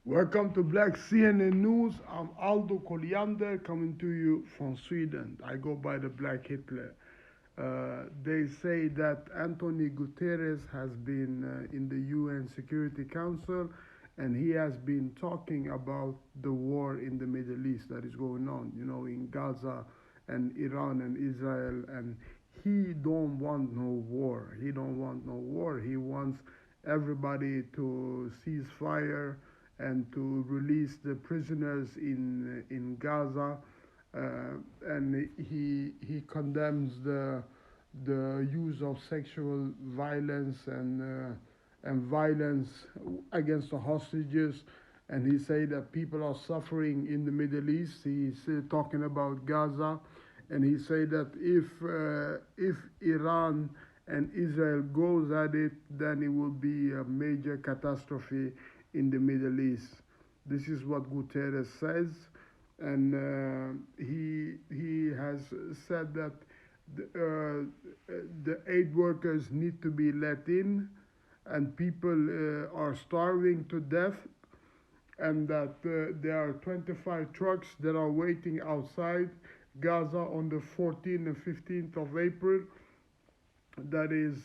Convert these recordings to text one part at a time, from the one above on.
Welcome to Black CNN News. I'm Aldo Colliander coming to you from Sweden. I go by the Black Hitler. They say that Antonio Guterres has been in the UN Security Council and he has been talking about the war in the Middle East that is going on, in Gaza and Iran and Israel. And he don't want no war. He don't want no war. He wants everybody to cease fire and to release the prisoners in Gaza, and he condemns the use of sexual violence and violence against the hostages. And he said that people are suffering in the Middle East. He's talking about Gaza, and he said that if Iran and Israel goes at it, then it will be a major catastrophe in the Middle East. This is what Guterres says, and he has said that the aid workers need to be let in, and people are starving to death, and that there are 25 trucks that are waiting outside Gaza on the 14th and 15th of April that is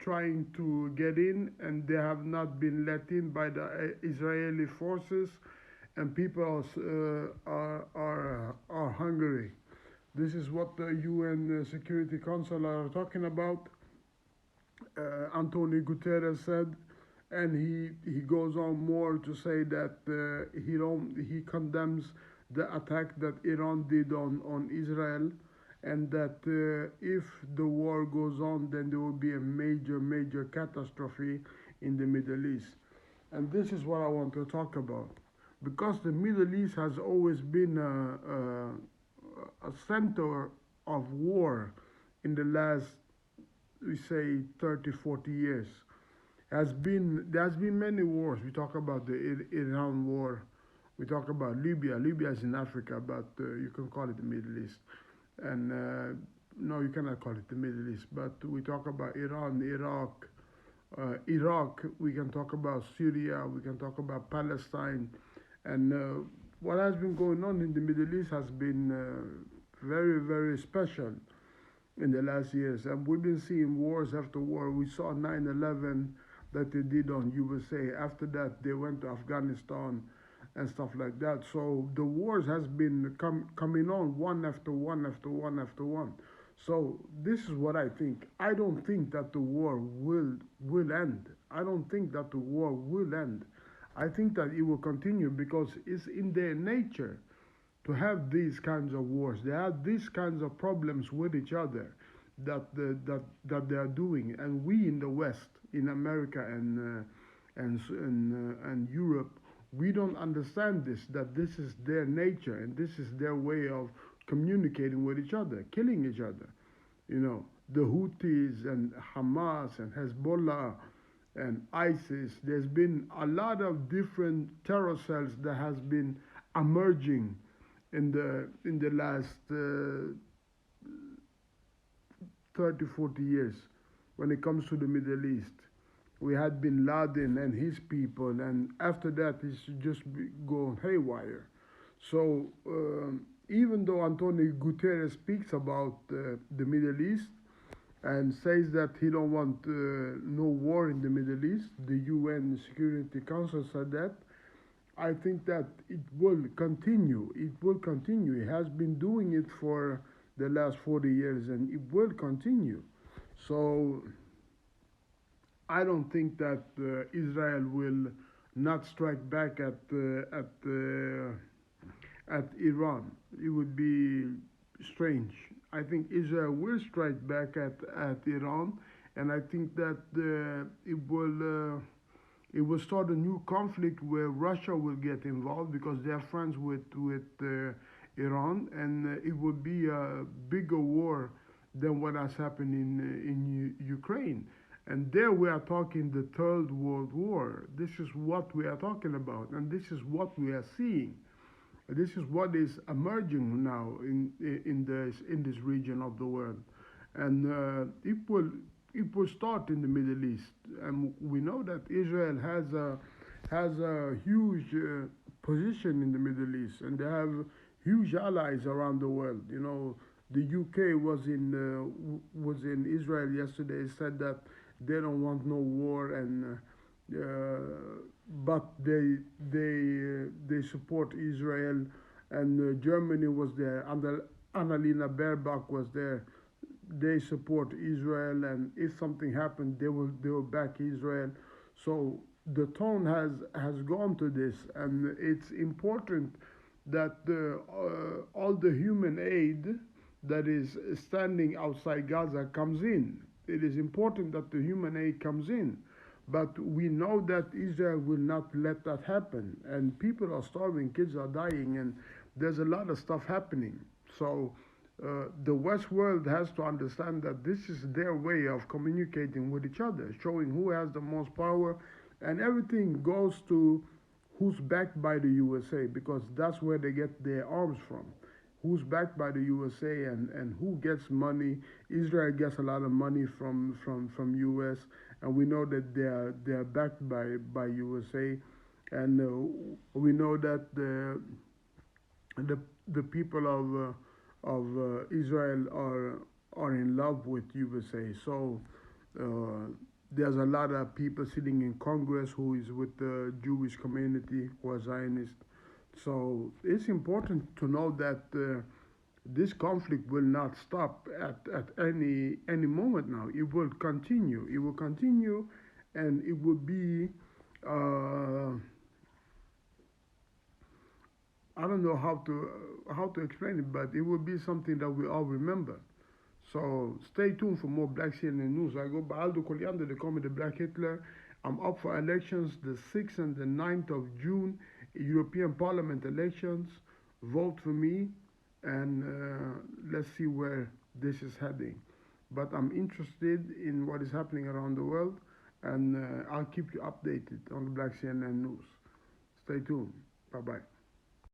trying to get in, and they have not been let in by the Israeli forces, and people are hungry. This is what the UN Security Council are talking about. Antonio Guterres said, and he goes on more to say that he condemns the attack that Iran did on Israel, and that if the war goes on, then there will be a major catastrophe in the Middle East. And this is what I want to talk about, because the Middle East has always been a center of war in the last, we say, 30, 40 years. There's been many wars. We talk about the Iran war. We talk about Libya. Libya is in Africa, but you can call it the Middle East. And no, you cannot call it the Middle East. But we talk about Iran, Iraq, Iraq. We can talk about Syria. We can talk about Palestine. And what has been going on in the Middle East has been very special in the last years. And we've been seeing wars after war. We saw 9/11 that they did on USA. After that, they went to Afghanistan and stuff like that. So the wars has been coming on one after one after one after one. So this is what I think. I don't think that the war will end. I don't think that the war will end. I think that it will continue because it's in their nature to have these kinds of wars. They have these kinds of problems with each other that they are doing, and we in the West, in America and Europe, we don't understand this. That this is their nature and this is their way of communicating with each other, killing each other. The Houthis and Hamas and Hezbollah and ISIS. There's been a lot of different terror cells that has been emerging in the last 30, 40 years when it comes to the Middle East. We had Bin Laden and his people, and after that, it's just gone haywire. So, even though Antonio Guterres speaks about the Middle East and says that he don't want no war in the Middle East, the UN Security Council said that. I think that it will continue. It will continue. It has been doing it for the last 40 years, and it will continue. So I don't think that Israel will not strike back at Iran. It would be strange. I think Israel will strike back at Iran, and I think that it will start a new conflict where Russia will get involved because they are friends with Iran, and it will be a bigger war than what has happened in Ukraine. And there we are talking the Third World War. This is what we are talking about, and this is what we are seeing. This is what is emerging now in this region of the world, and it will start in the Middle East. And we know that Israel has a huge position in the Middle East, and they have huge allies around the world. You know, the UK was in Israel yesterday. Said that they don't want no war, and but they support Israel, and Germany was there. Annalena Baerbock was there. They support Israel, and if something happened, they will back Israel. So the tone has gone to this, and it's important that all the human aid that is standing outside Gaza comes in. It is important that the human aid comes in, but we know that Israel will not let that happen, and people are starving, kids are dying, and there's a lot of stuff happening. So the West world has to understand that this is their way of communicating with each other, showing who has the most power, and everything goes to who's backed by the USA, because that's where they get their arms from. Who's backed by the USA, and who gets money. Israel gets a lot of money from US, and we know that they are backed by USA, and we know that the the people of Israel are in love with USA. So uh, there's a lot of people sitting in Congress who is with the Jewish community who are Zionist. So it's important to know that this conflict will not stop at any moment now. It will continue. It will continue, and it will be. I don't know how to explain it, but it will be something that we all remember. So stay tuned for more Black CNN news. I go by Aldo Colliander. They call me the Black Hitler. I'm up for elections the 6th and the 9th of June, European Parliament elections. Vote for me, and let's see where this is heading. But I'm interested in what is happening around the world, and I'll keep you updated on the Black CNN news. Stay tuned. Bye bye.